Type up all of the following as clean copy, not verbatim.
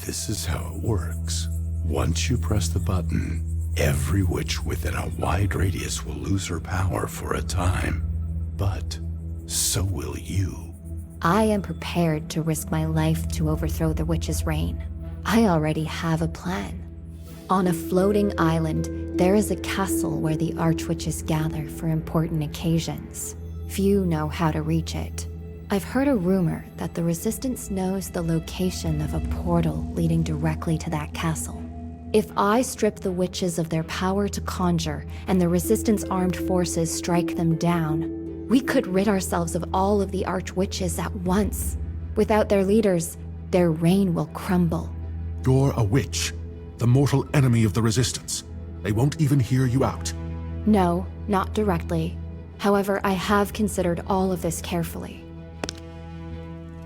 This is how it works. Once you press the button, every witch within a wide radius will lose her power for a time. But so will you. I am prepared to risk my life to overthrow the witch's reign. I already have a plan. On a floating island, there is a castle where the archwitches gather for important occasions. Few know how to reach it. I've heard a rumor that the Resistance knows the location of a portal leading directly to that castle. If I strip the witches of their power to conjure and the Resistance armed forces strike them down, we could rid ourselves of all of the archwitches at once. Without their leaders, their reign will crumble. You're a witch, the mortal enemy of the Resistance. They won't even hear you out. No, not directly. However, I have considered all of this carefully.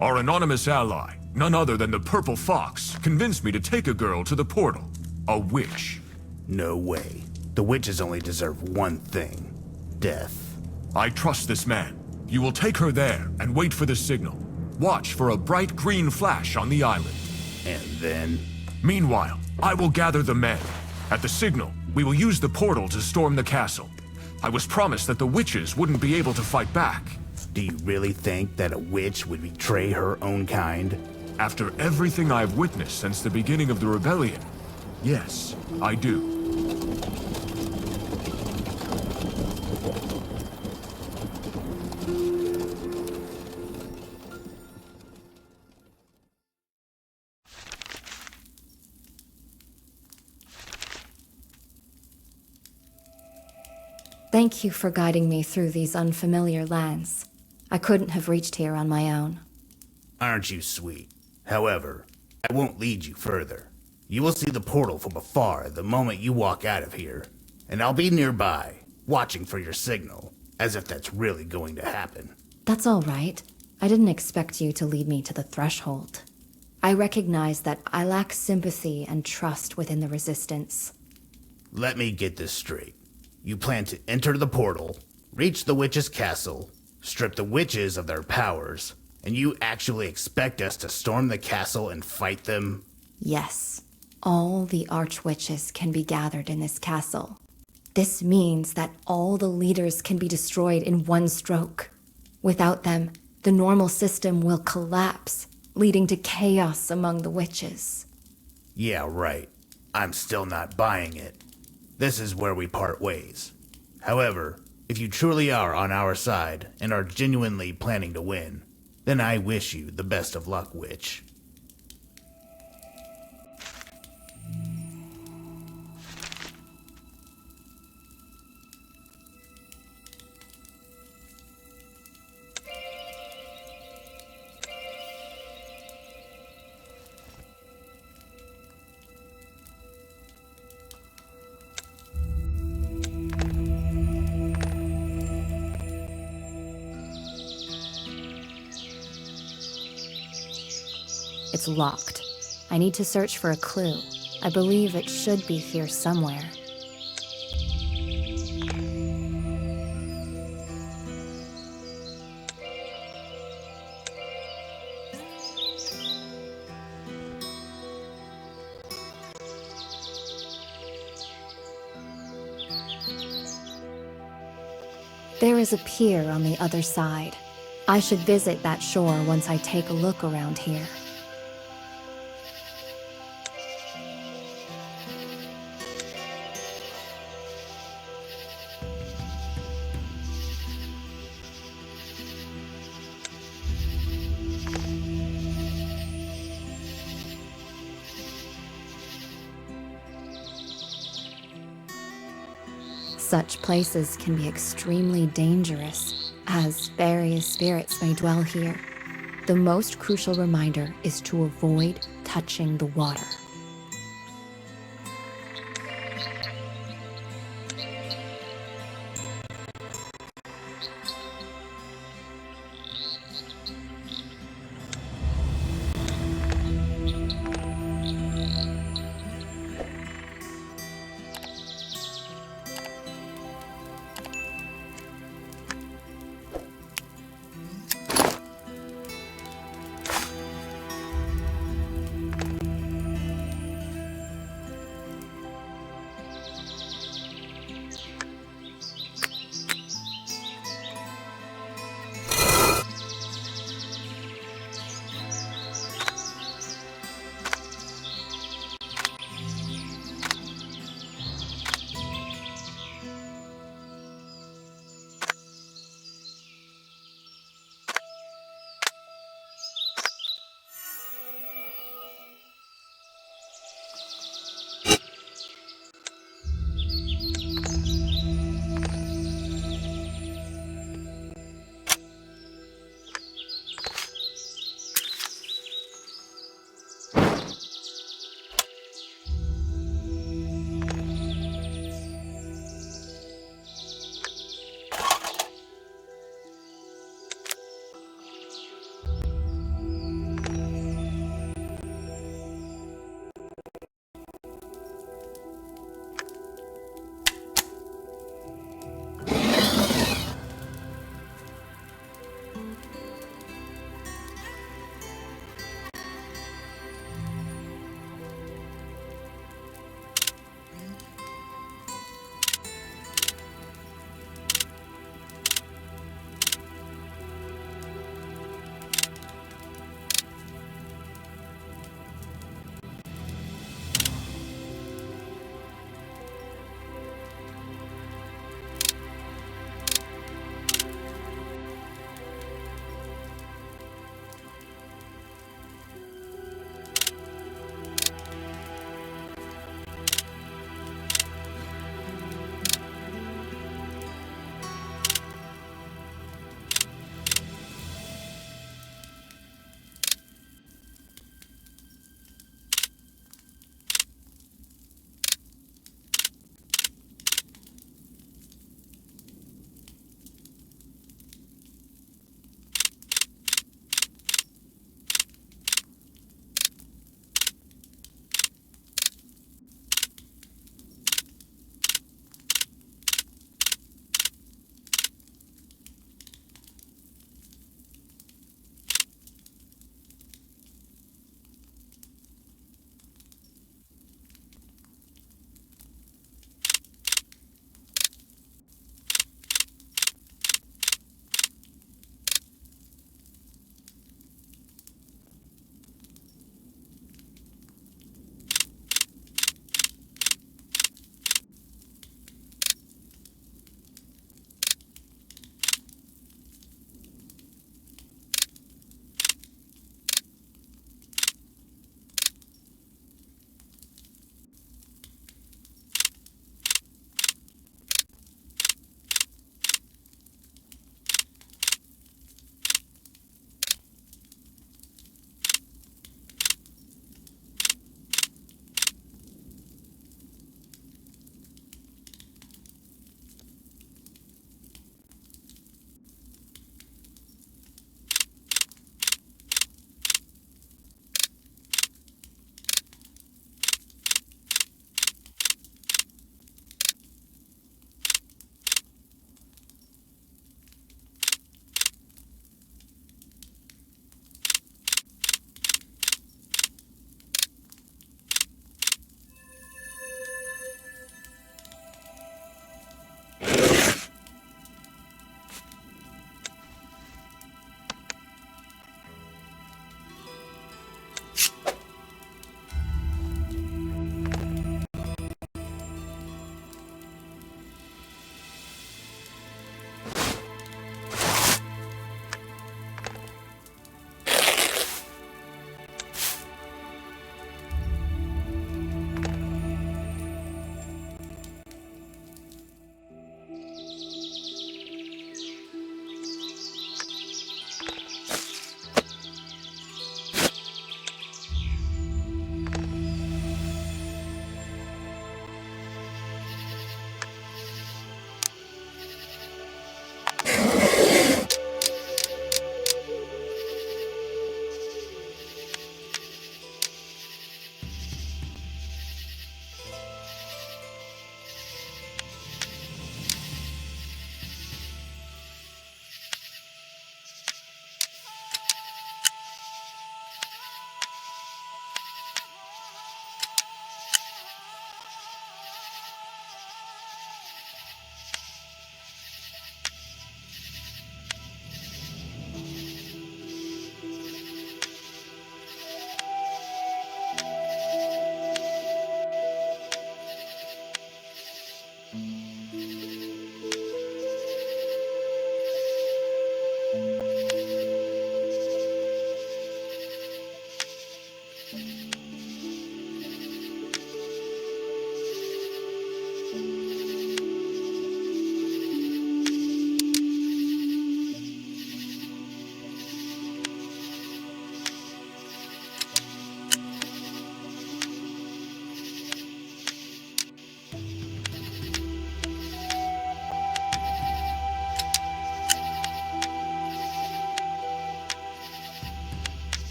Our anonymous ally, none other than the Purple Fox, convinced me to take a girl to the portal. A witch. No way. The witches only deserve one thing. Death. I trust this man. You will take her there and wait for the signal. Watch for a bright green flash on the island. And then? Meanwhile, I will gather the men. At the signal, we will use the portal to storm the castle. I was promised that the witches wouldn't be able to fight back. Do you really think that a witch would betray her own kind? After everything I've witnessed since the beginning of the rebellion, yes, I do. Thank you for guiding me through these unfamiliar lands. I couldn't have reached here on my own. Aren't you sweet? However, I won't lead you further. You will see the portal from afar the moment you walk out of here, and I'll be nearby, watching for your signal, as if that's really going to happen. That's all right. I didn't expect you to lead me to the threshold. I recognize that I lack sympathy and trust within the Resistance. Let me get this straight. You plan to enter the portal, reach the witch's castle, strip the witches of their powers, and you actually expect us to storm the castle and fight them? Yes. All the archwitches can be gathered in this castle. This means that all the leaders can be destroyed in one stroke. Without them, the normal system will collapse, leading to chaos among the witches. Yeah, right. I'm still not buying it. This is where we part ways. However, if you truly are on our side and are genuinely planning to win, then I wish you the best of luck, witch. It's locked. I need to search for a clue. I believe it should be here somewhere. There is a pier on the other side. I should visit that shore once I take a look around here. Such places can be extremely dangerous, as various spirits may dwell here. The most crucial reminder is to avoid touching the water.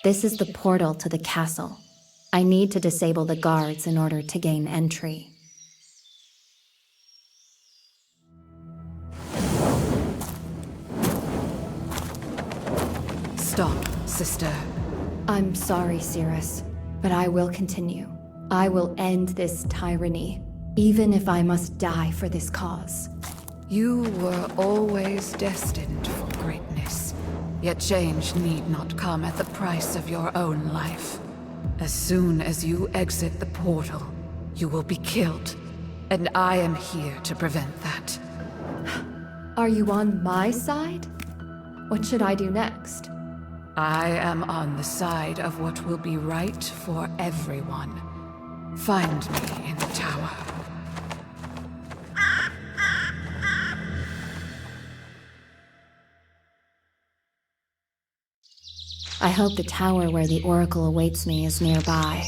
This is the portal to the castle. I need to disable the guards in order to gain entry. Stop, sister. I'm sorry, Cirrus, but I will continue. I will end this tyranny, even if I must die for this cause. You were always destined for greatness. Yet change need not come at the price of your own life. As soon as you exit the portal, you will be killed. And I am here to prevent that. Are you on my side? What should I do next? I am on the side of what will be right for everyone. Find me in the tower. I hope the tower where the Oracle awaits me is nearby.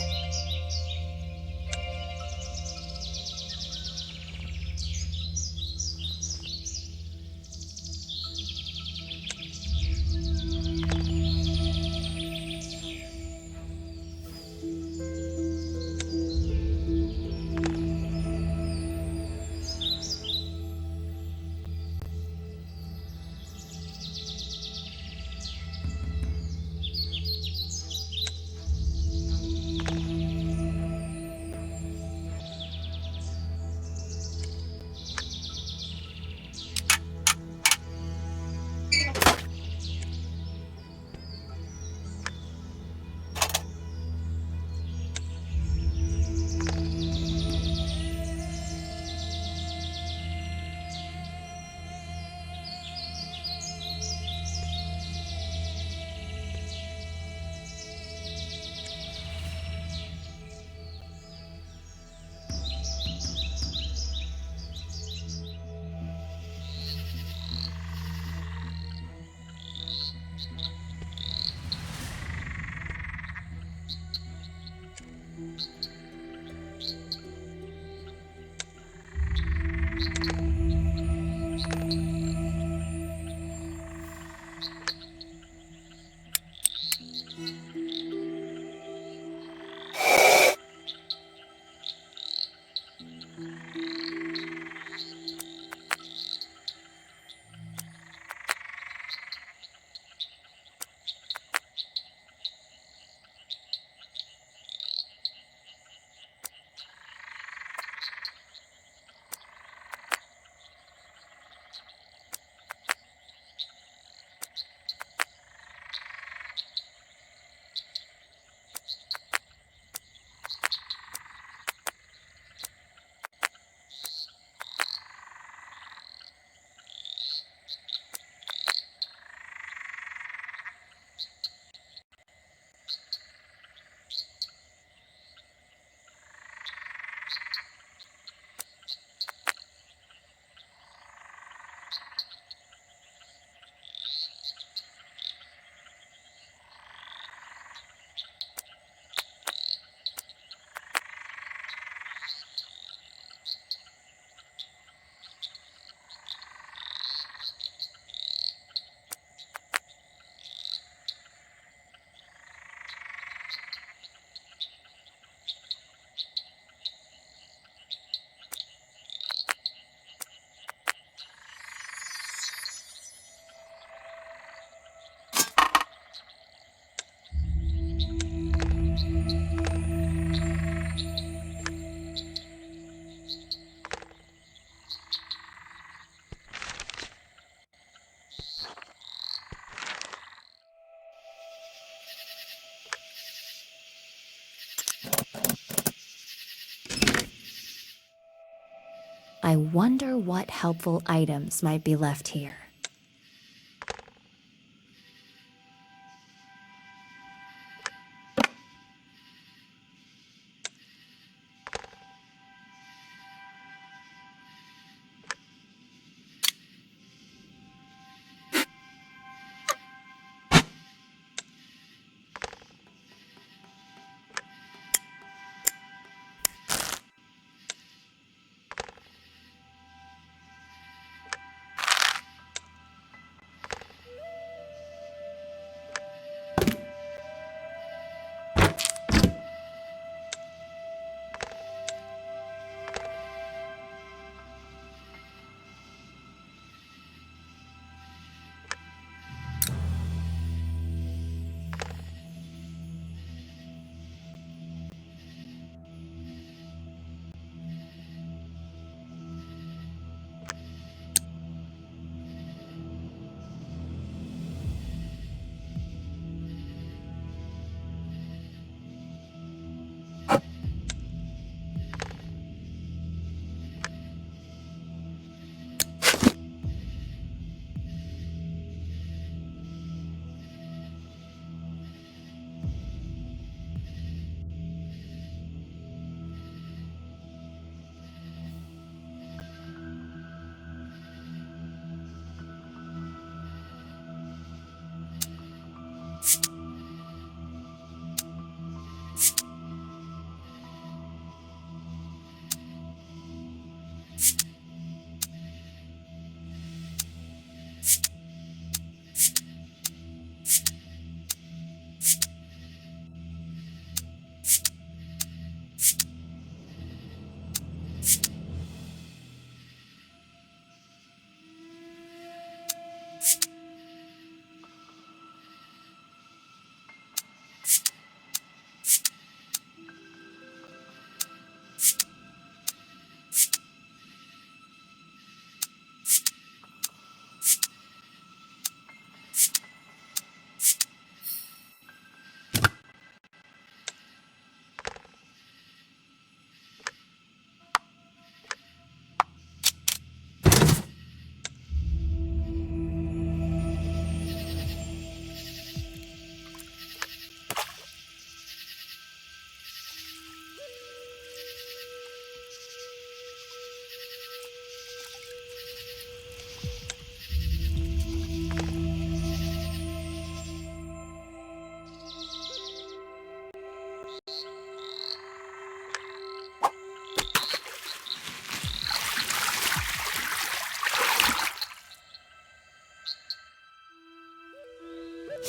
I wonder what helpful items might be left here.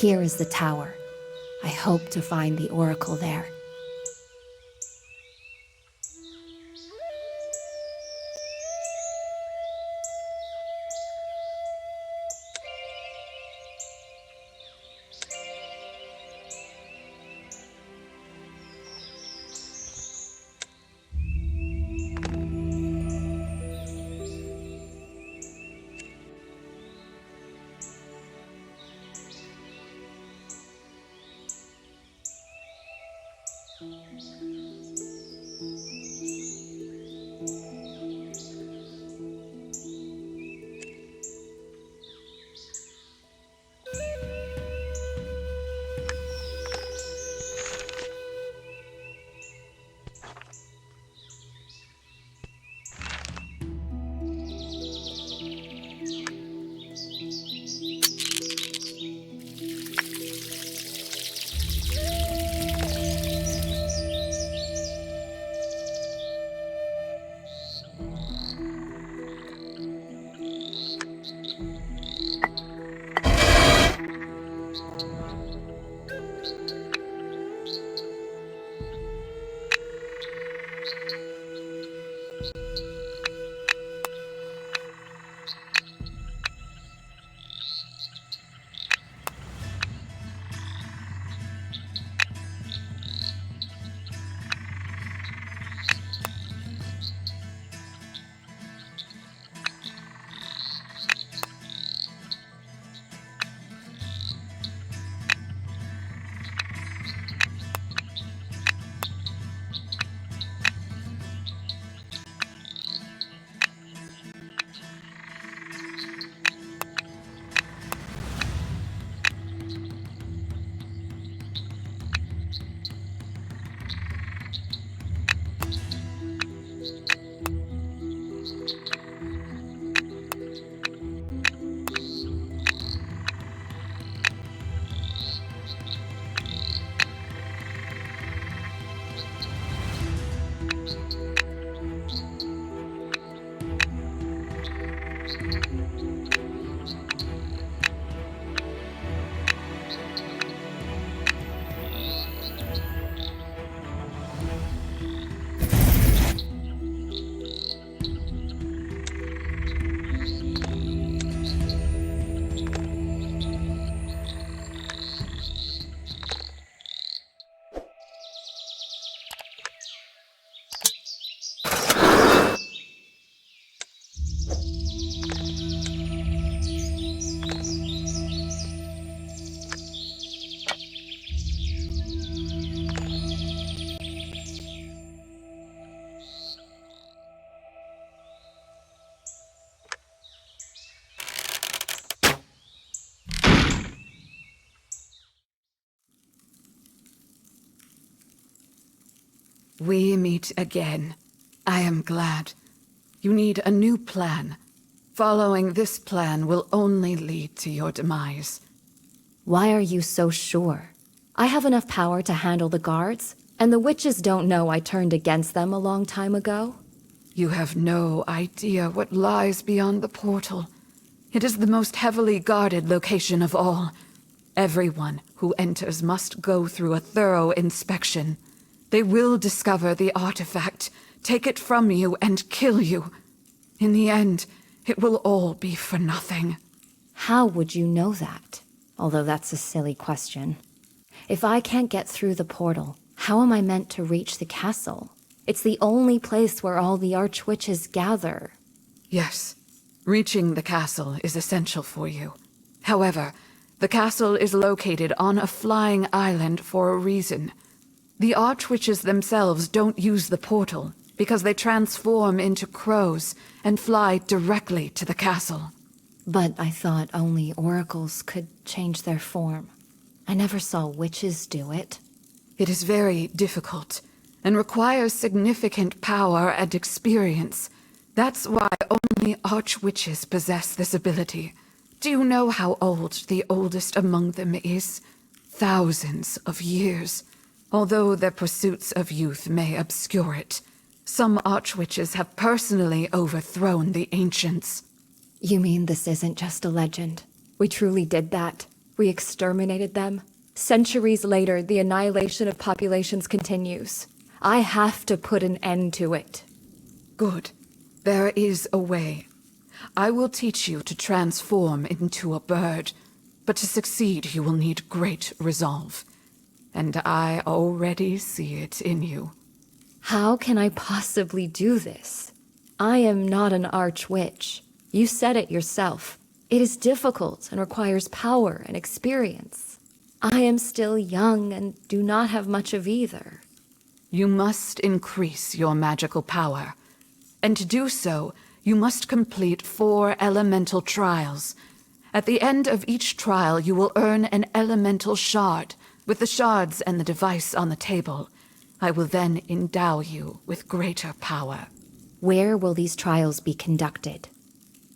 Here is the tower. I hope to find the oracle there. We meet again. I am glad. You need a new plan. Following this plan will only lead to your demise. Why are you so sure? I have enough power to handle the guards, and the witches don't know I turned against them a long time ago. You have no idea what lies beyond the portal. It is the most heavily guarded location of all. Everyone who enters must go through a thorough inspection. They will discover the artifact, take it from you, and kill you. In the end, it will all be for nothing. How would you know that? Although that's a silly question. If I can't get through the portal, how am I meant to reach the castle? It's the only place where all the archwitches gather. Yes, reaching the castle is essential for you. However, the castle is located on a flying island for a reason. The archwitches themselves don't use the portal because they transform into crows and fly directly to the castle. But I thought only oracles could change their form. I never saw witches do it. It is very difficult and requires significant power and experience. That's why only archwitches possess this ability. Do you know how old the oldest among them is? Thousands of years. Although their pursuits of youth may obscure it, some archwitches have personally overthrown the ancients. You mean this isn't just a legend? We truly did that? We exterminated them. Centuries later, the annihilation of populations continues. I have to put an end to it. Good. There is a way. I will teach you to transform into a bird, but to succeed you will need great resolve. And I already see it in you. How can I possibly do this? I am not an archwitch. You said it yourself. It is difficult and requires power and experience. I am still young and do not have much of either. You must increase your magical power. And to do so, you must complete 4 elemental trials. At the end of each trial, you will earn an elemental shard. With the shards and the device on the table, I will then endow you with greater power. Where will these trials be conducted?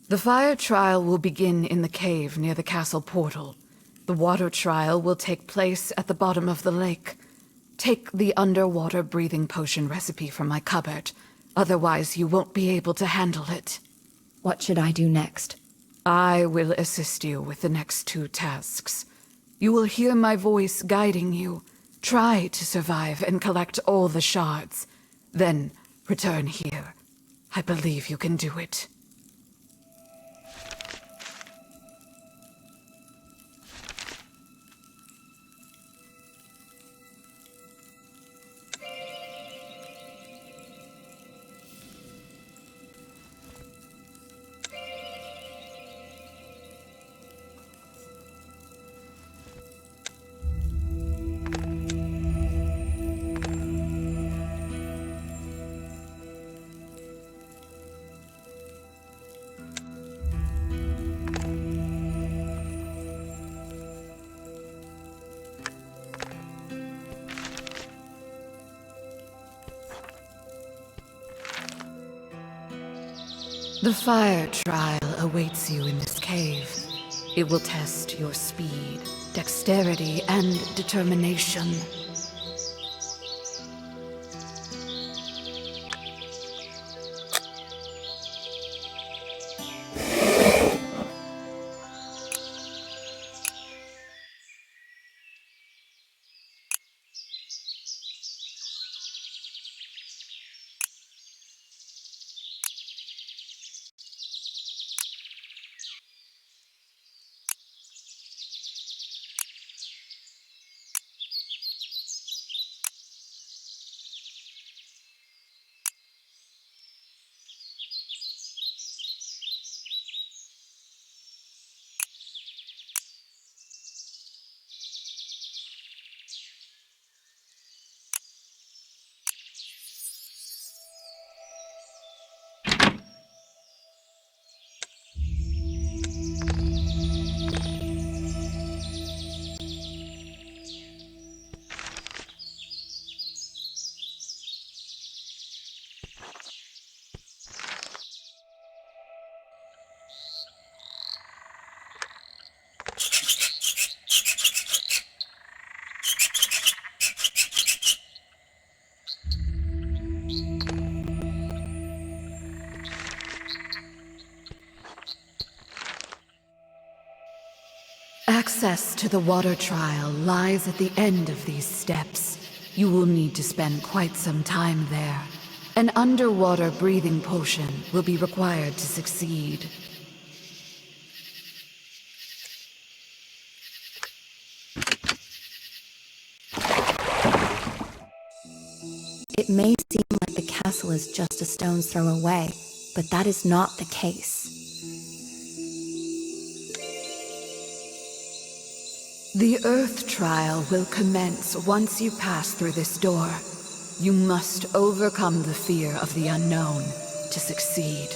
The fire trial will begin in the cave near the castle portal. The water trial will take place at the bottom of the lake. Take the underwater breathing potion recipe from my cupboard. Otherwise, you won't be able to handle it. What should I do next? I will assist you with the next 2 tasks. You will hear my voice guiding you. Try to survive and collect all the shards. Then return here. I believe you can do it. The fire trial awaits you in this cave. It will test your speed, dexterity, and determination. Access to the water trial lies at the end of these steps. You will need to spend quite some time there. An underwater breathing potion will be required to succeed. It may seem like the castle is just a stone's throw away, but that is not the case. The Earth Trial will commence once you pass through this door. You must overcome the fear of the unknown to succeed.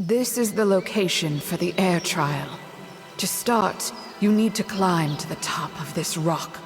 This is the location for the air trial. To start, you need to climb to the top of this rock.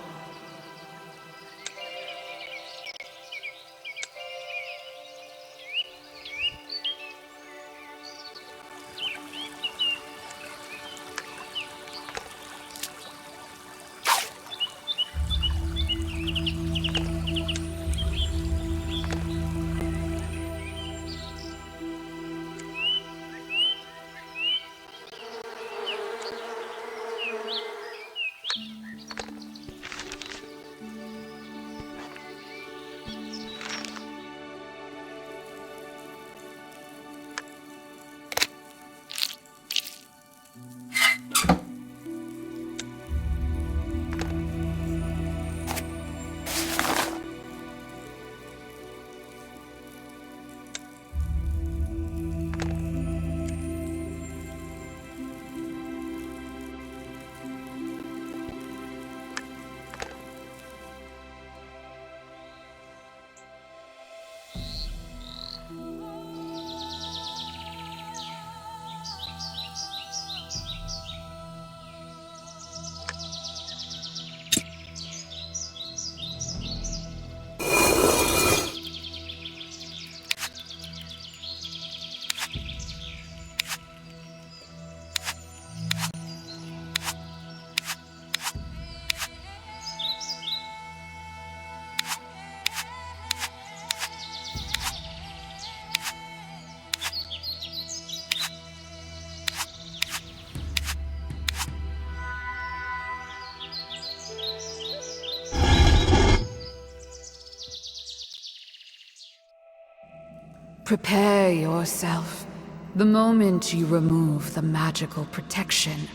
Prepare yourself. The moment you remove the magical protection,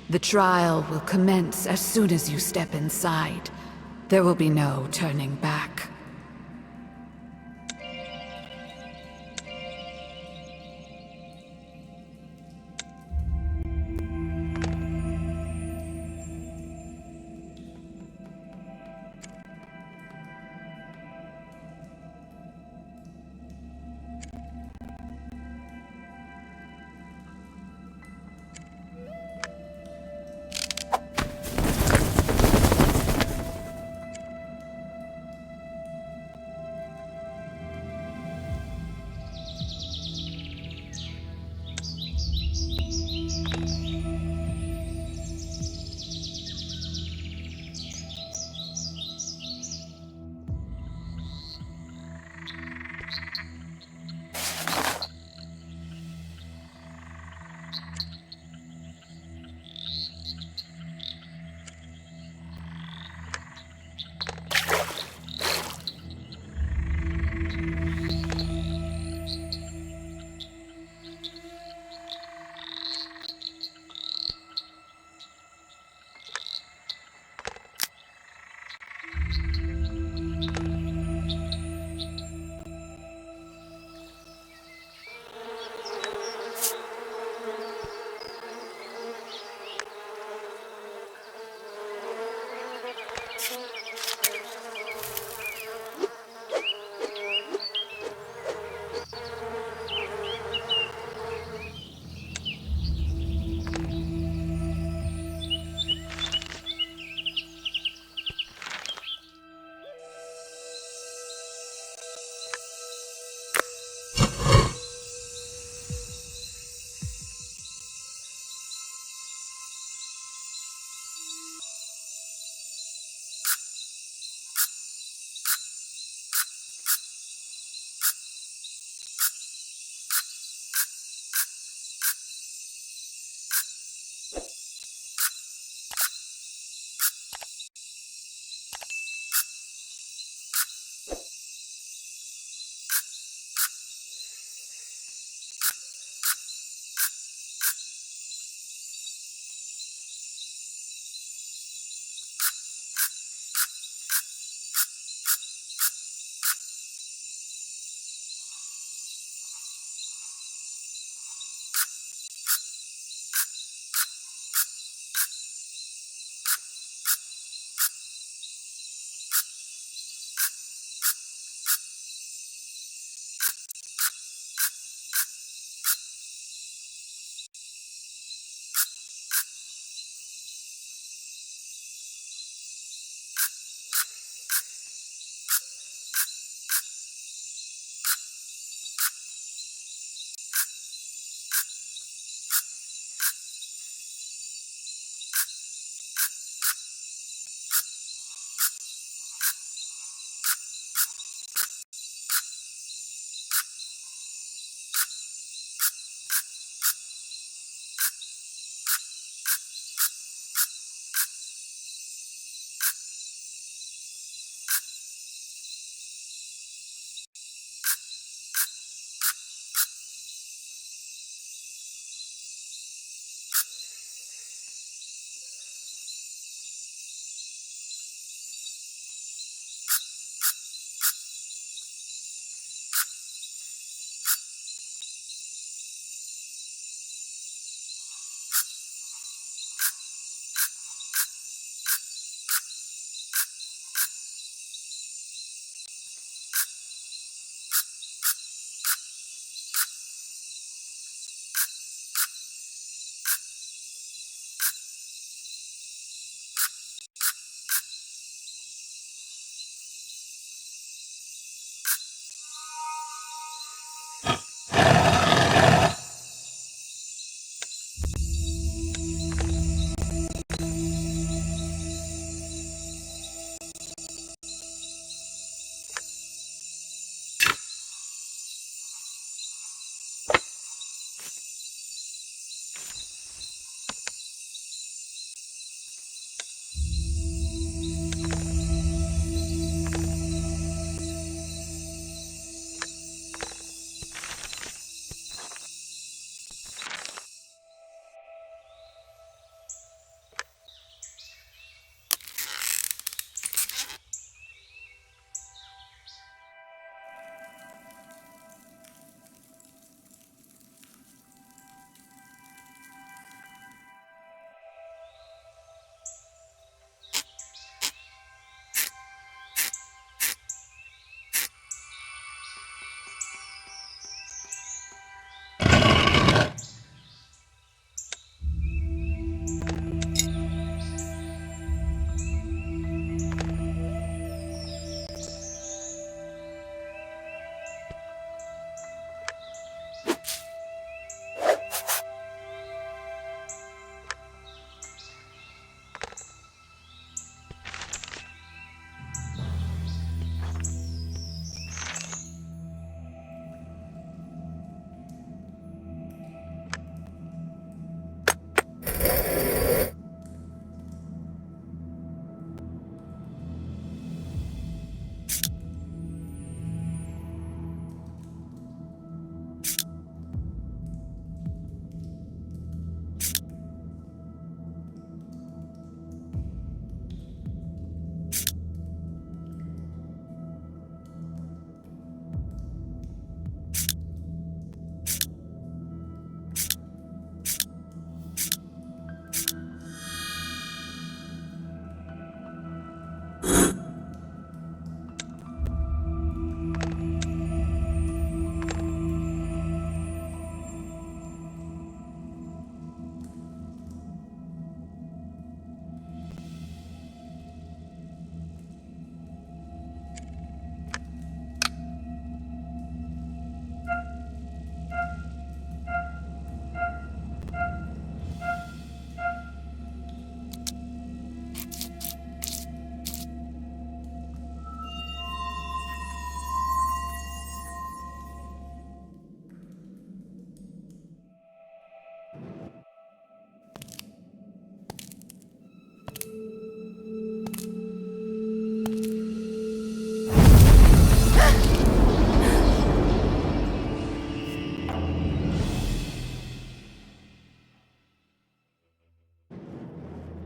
the trial will commence as soon as you step inside. There will be no turning back.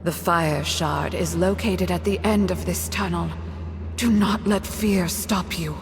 The Fire Shard is located at the end of this tunnel. Do not let fear stop you.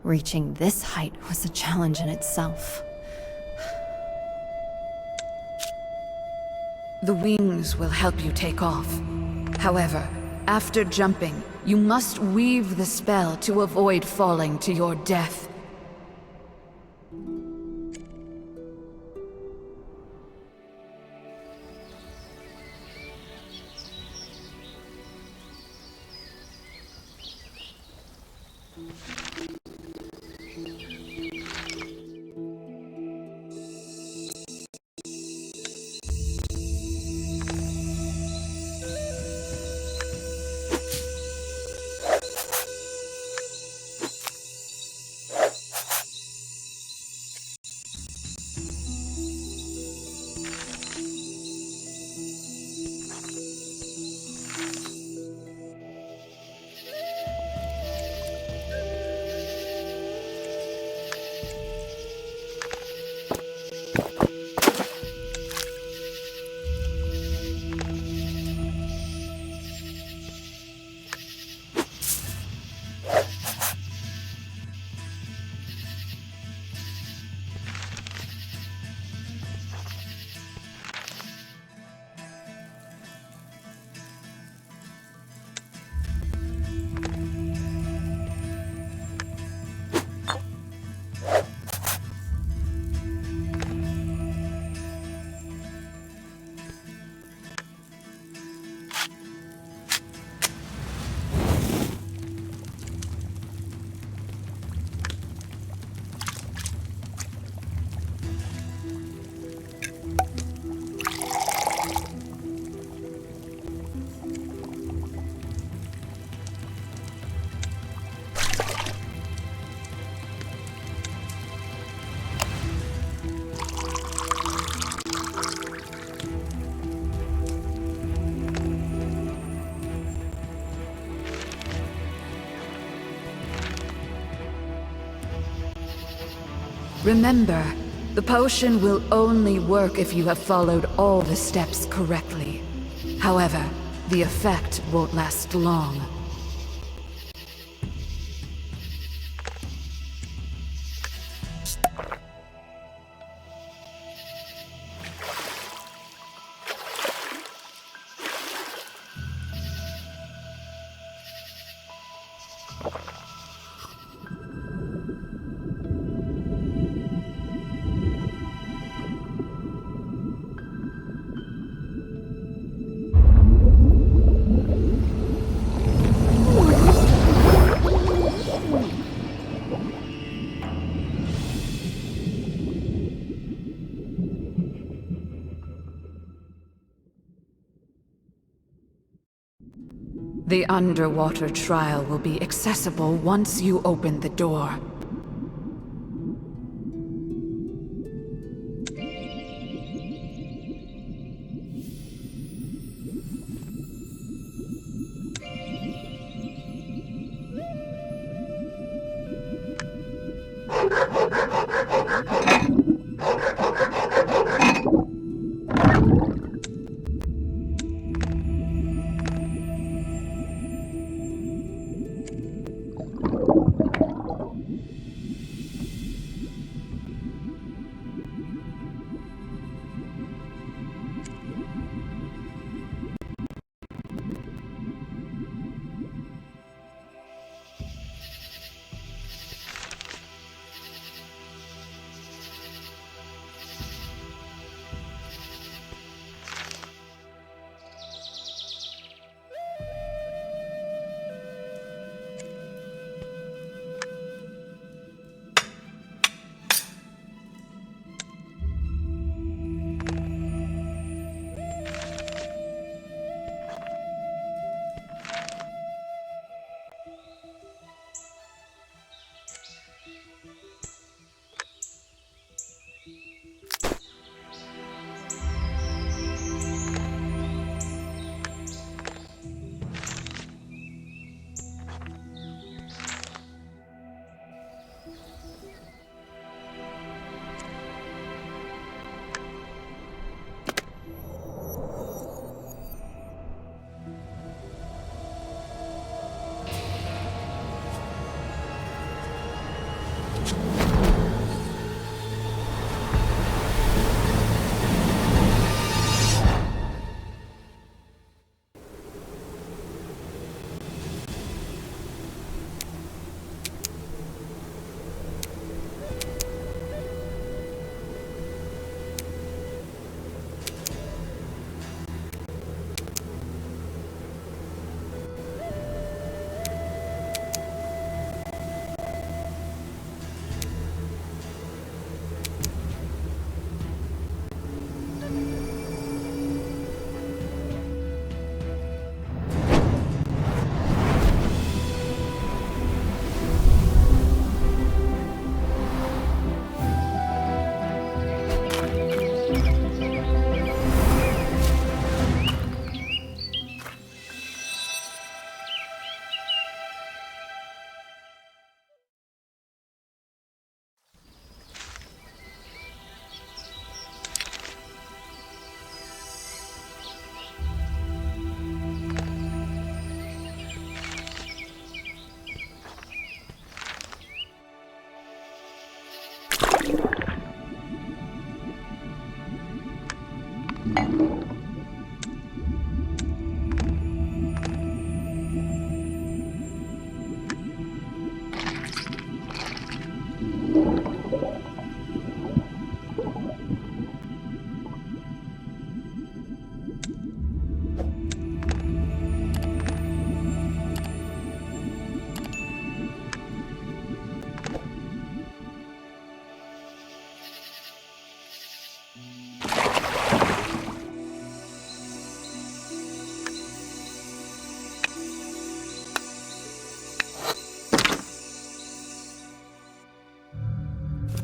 Reaching this height was a challenge in itself. The wings will help you take off. However, after jumping, you must weave the spell to avoid falling to your death. Remember, the potion will only work if you have followed all the steps correctly. However, the effect won't last long. The underwater trial will be accessible once you open the door.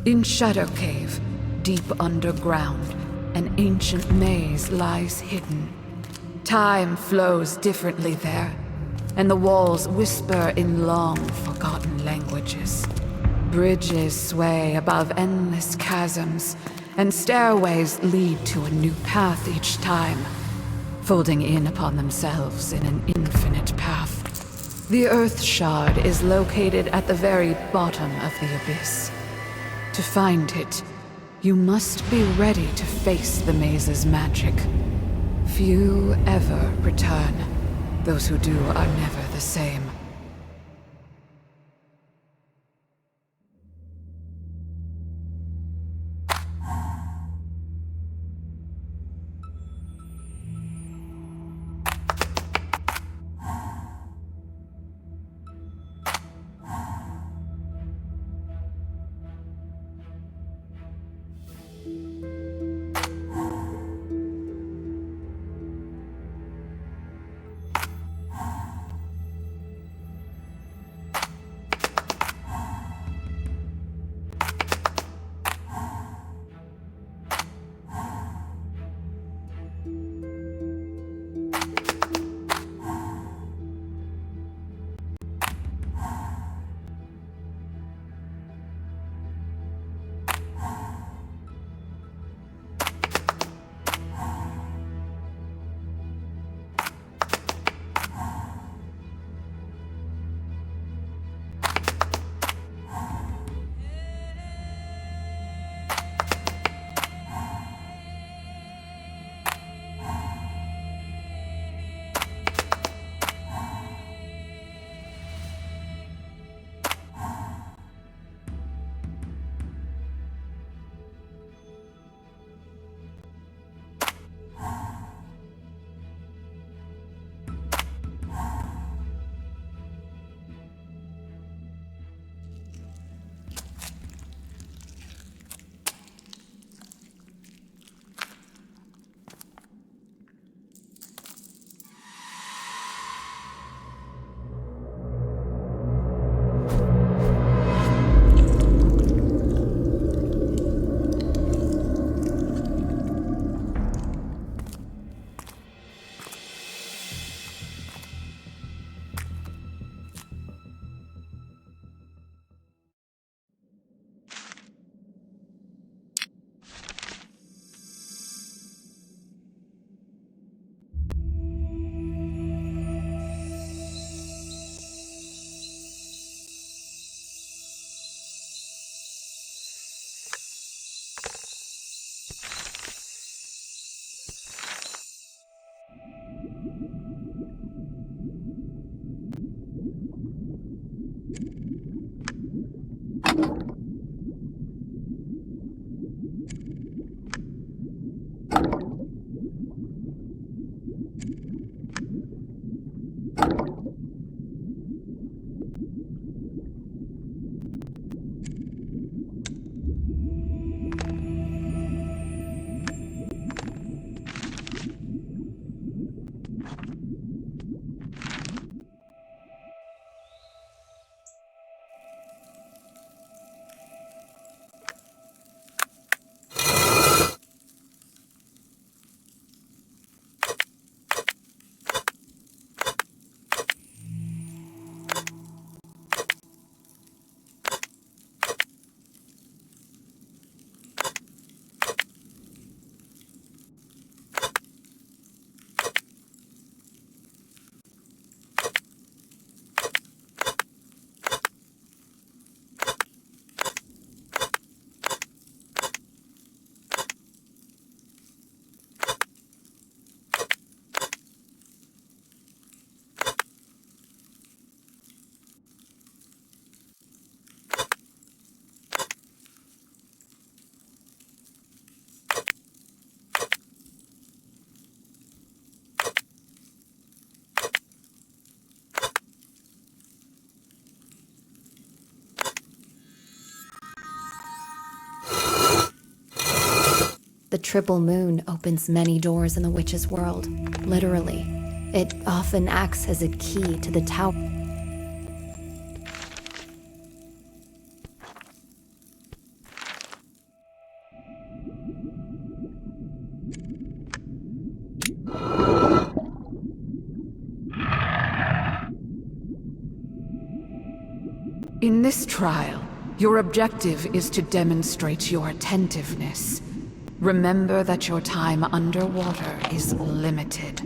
In Shadow Cave, deep underground, an ancient maze lies hidden. Time flows differently there, and the walls whisper in long-forgotten languages. Bridges sway above endless chasms, and stairways lead to a new path each time, folding in upon themselves in an infinite path. The Earth Shard is located at the very bottom of the abyss. To find it, you must be ready to face the maze's magic. Few ever return. Those who do are never the same. The triple moon opens many doors in the witch's world, literally. It often acts as a key to the tower. In this trial, Your objective is to demonstrate your attentiveness. Remember that your time underwater is limited.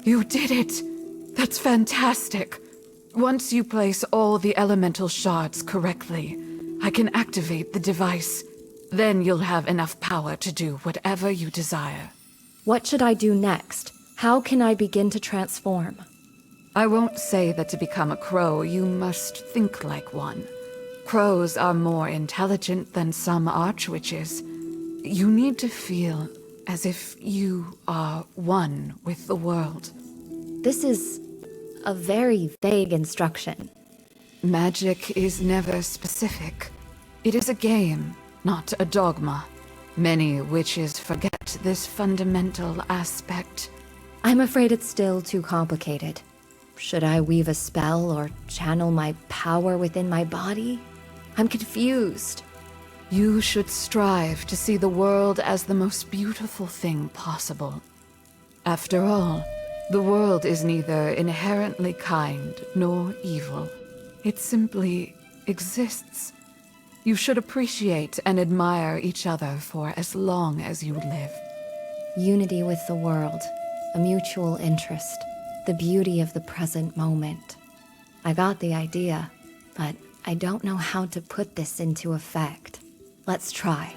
You did it! That's fantastic! Once you place all the elemental shards correctly, I can activate the device. Then you'll have enough power to do whatever you desire. What should I do next? How can I begin to transform? I won't say that to become a crow, you must think like one. Crows are more intelligent than some archwitches. You need to feel as if you are one with the world. This is a very vague instruction. Magic is never specific. It is a game, not a dogma. Many witches forget this fundamental aspect. I'm afraid it's still too complicated. Should I weave a spell or channel my power within my body? I'm confused. You should strive to see the world as the most beautiful thing possible. After all, the world is neither inherently kind nor evil. It simply exists. You should appreciate and admire each other for as long as you live. Unity with the world, a mutual interest, the beauty of the present moment. I got the idea, but I don't know how to put this into effect. Let's try.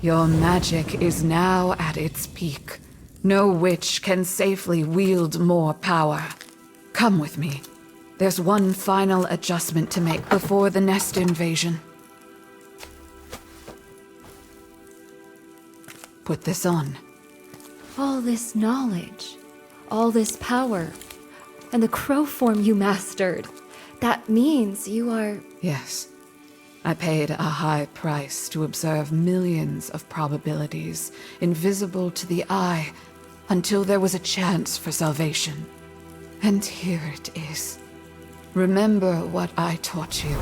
Your magic is now at its peak. No witch can safely wield more power. Come with me. There's one final adjustment to make before the nest invasion. Put this on. All this knowledge, all this power, and the crow form you mastered. That means you are... Yes. I paid a high price to observe millions of probabilities, invisible to the eye, until there was a chance for salvation. And here it is. Remember what I taught you.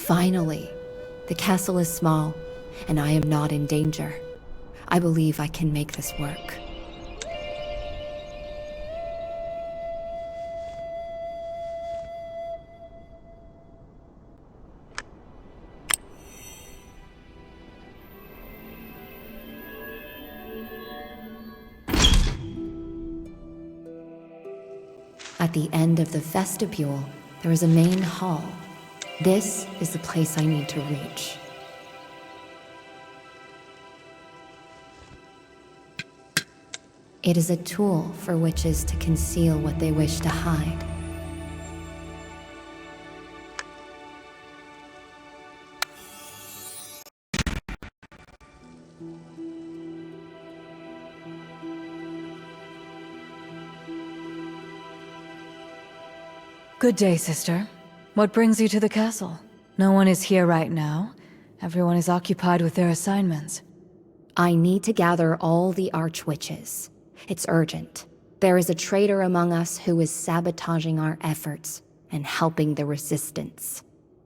Finally, the castle is small, and I am not in danger. I believe I can make this work. At the end of the vestibule, there is a main hall. This is the place I need to reach. It is a tool for witches to conceal what they wish to hide. Good day, sister. What brings you to the castle? No one is here right now. Everyone is occupied with their assignments. I need to gather all the archwitches. It's urgent. There is a traitor among us who is sabotaging our efforts and helping the resistance.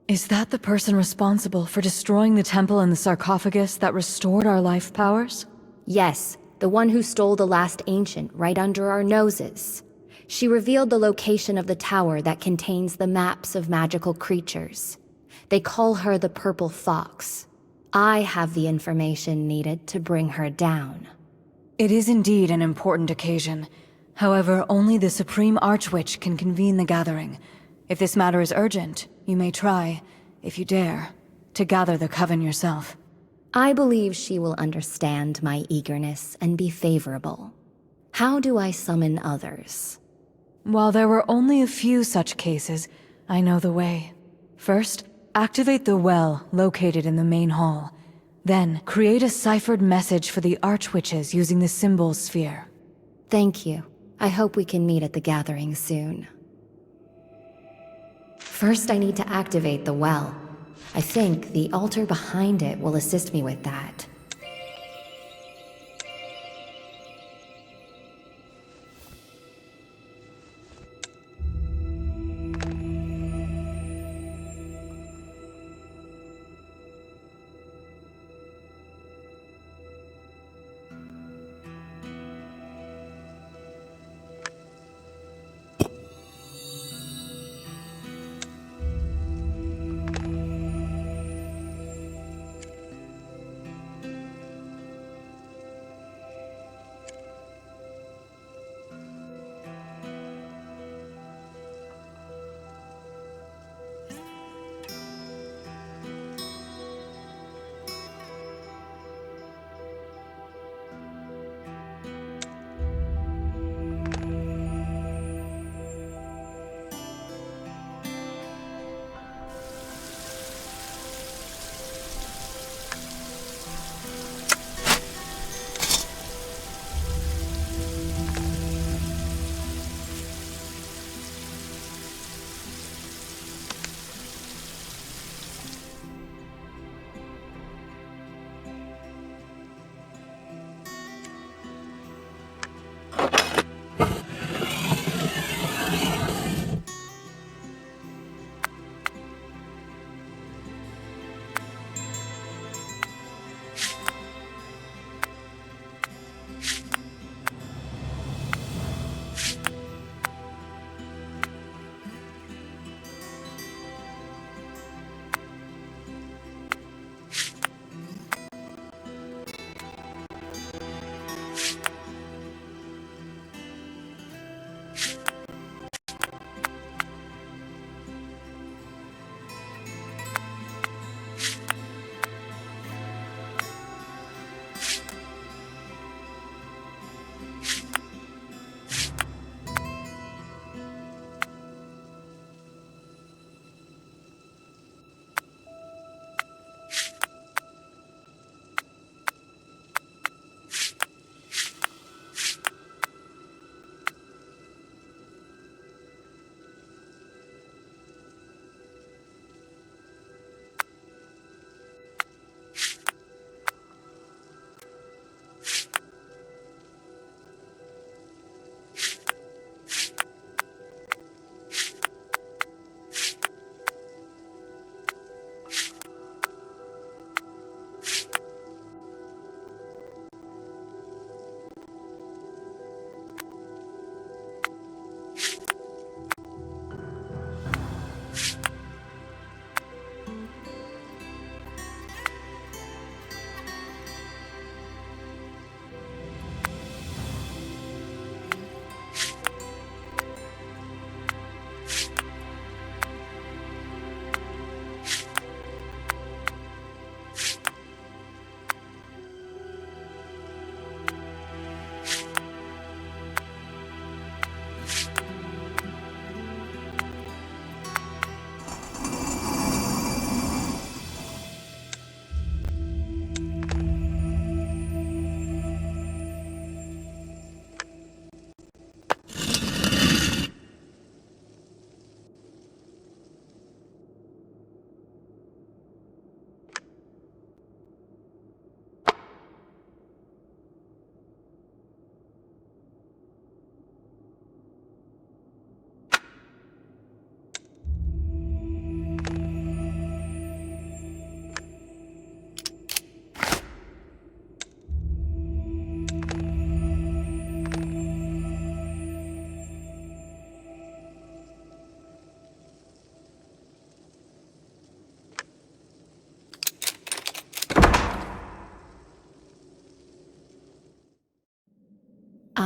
Is that the person responsible for destroying the temple and the sarcophagus that restored our life powers? Yes, the one who stole the last ancient right under our noses. She revealed the location of the tower that contains the maps of magical creatures. They call her the Purple Fox. I have the information needed to bring her down. It is indeed an important occasion. However, only the Supreme Archwitch can convene the gathering. If this matter is urgent, you may try, if you dare, to gather the coven yourself. I believe she will understand my eagerness and be favorable. How do I summon others? While there were only a few such cases, I know the way. First, activate the well located in the main hall. Then, create a ciphered message for the Archwitches using the symbol sphere. Thank you. I hope we can meet at the gathering soon. First, I need to activate the well. I think the altar behind it will assist me with that.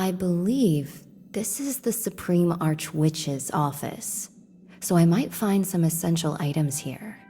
I believe this is the Supreme Archwitch's office, so I might find some essential items here.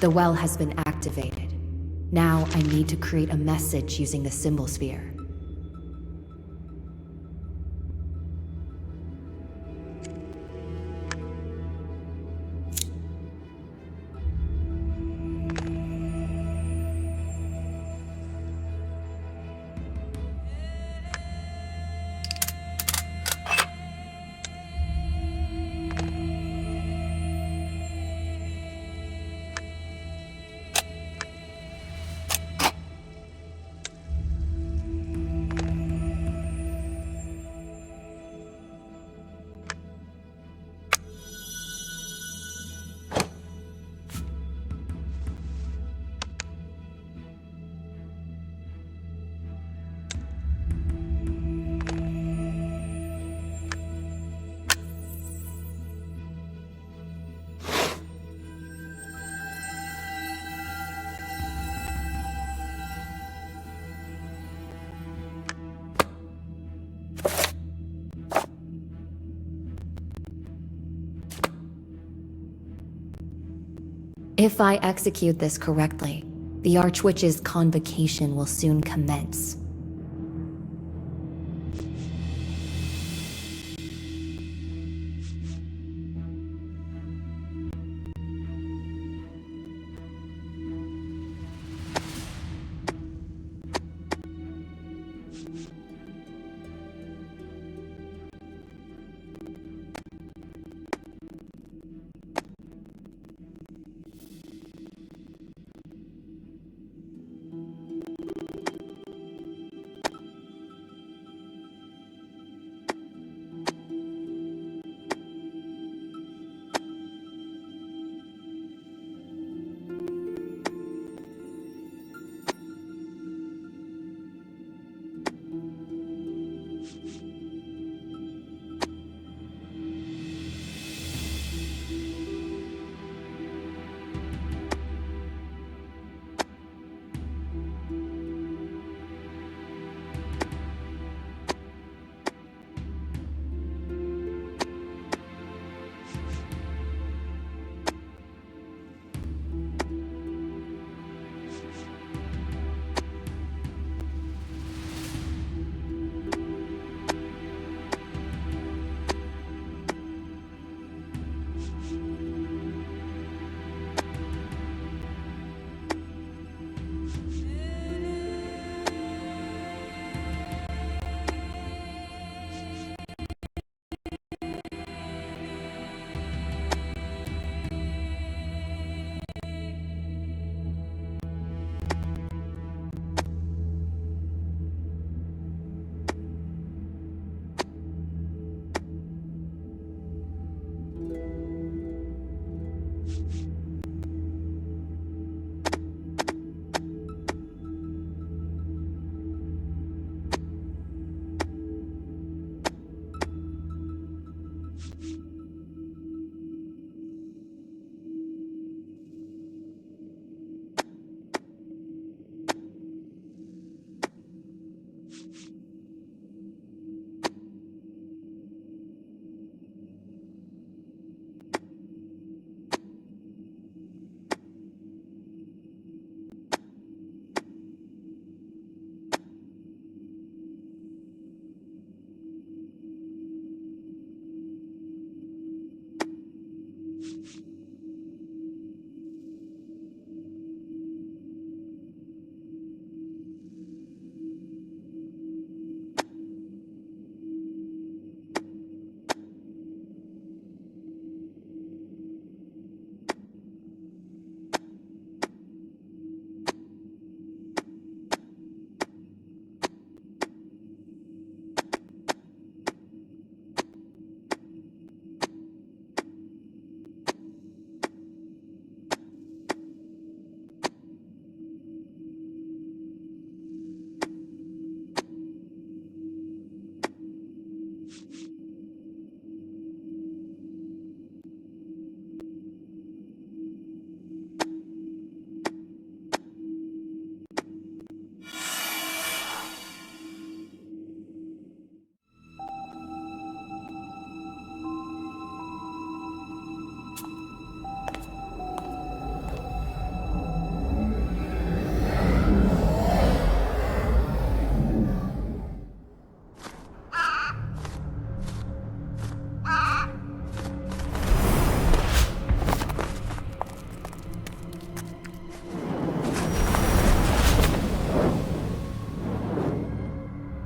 The well has been activated. Now I need to create a message using the symbol sphere. If I execute this correctly, the Archwitch's convocation will soon commence.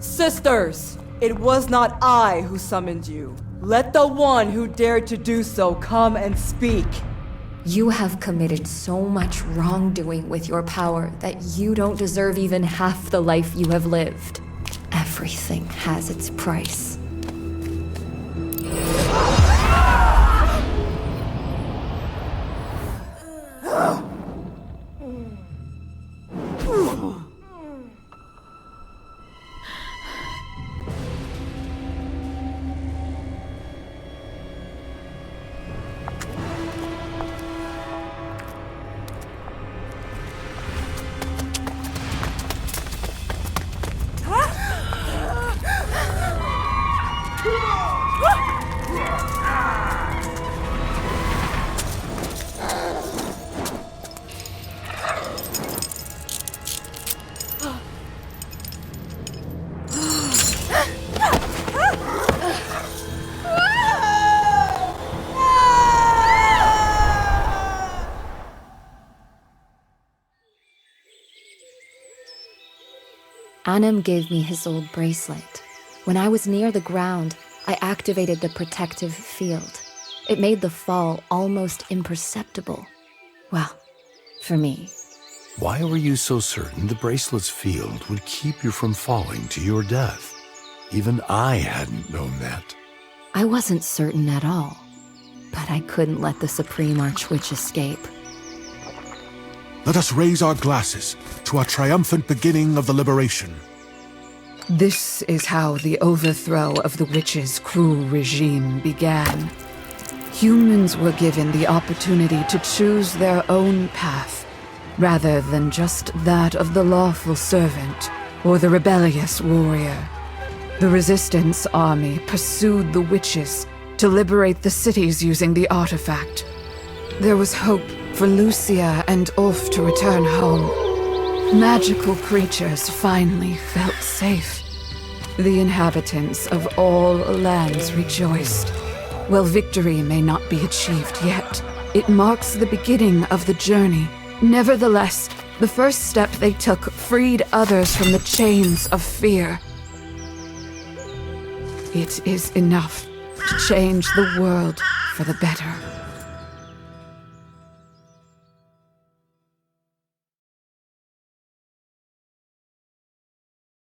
Sisters, it was not I who summoned you. Let the one who dared to do so come and speak. You have committed so much wrongdoing with your power that you don't deserve even half the life you have lived. Everything has its price. Anim gave me his old bracelet. When I was near the ground, I activated the protective field. It made the fall almost imperceptible. Well, for me. Why were you so certain the bracelet's field would keep you from falling to your death? Even I hadn't known that. I wasn't certain at all, but I couldn't let the Supreme Archwitch escape. Let us raise our glasses to our triumphant beginning of the liberation. This is how the overthrow of the witch's cruel regime began. Humans were given the opportunity to choose their own path, rather than just that of the lawful servant or the rebellious warrior. The Resistance army pursued the witches to liberate the cities using the artifact. There was hope for Lucia and Ulf to return home. Magical creatures finally felt safe. The inhabitants of all lands rejoiced. While victory may not be achieved yet, it marks the beginning of the journey. Nevertheless, the first step they took freed others from the chains of fear. It is enough to change the world for the better.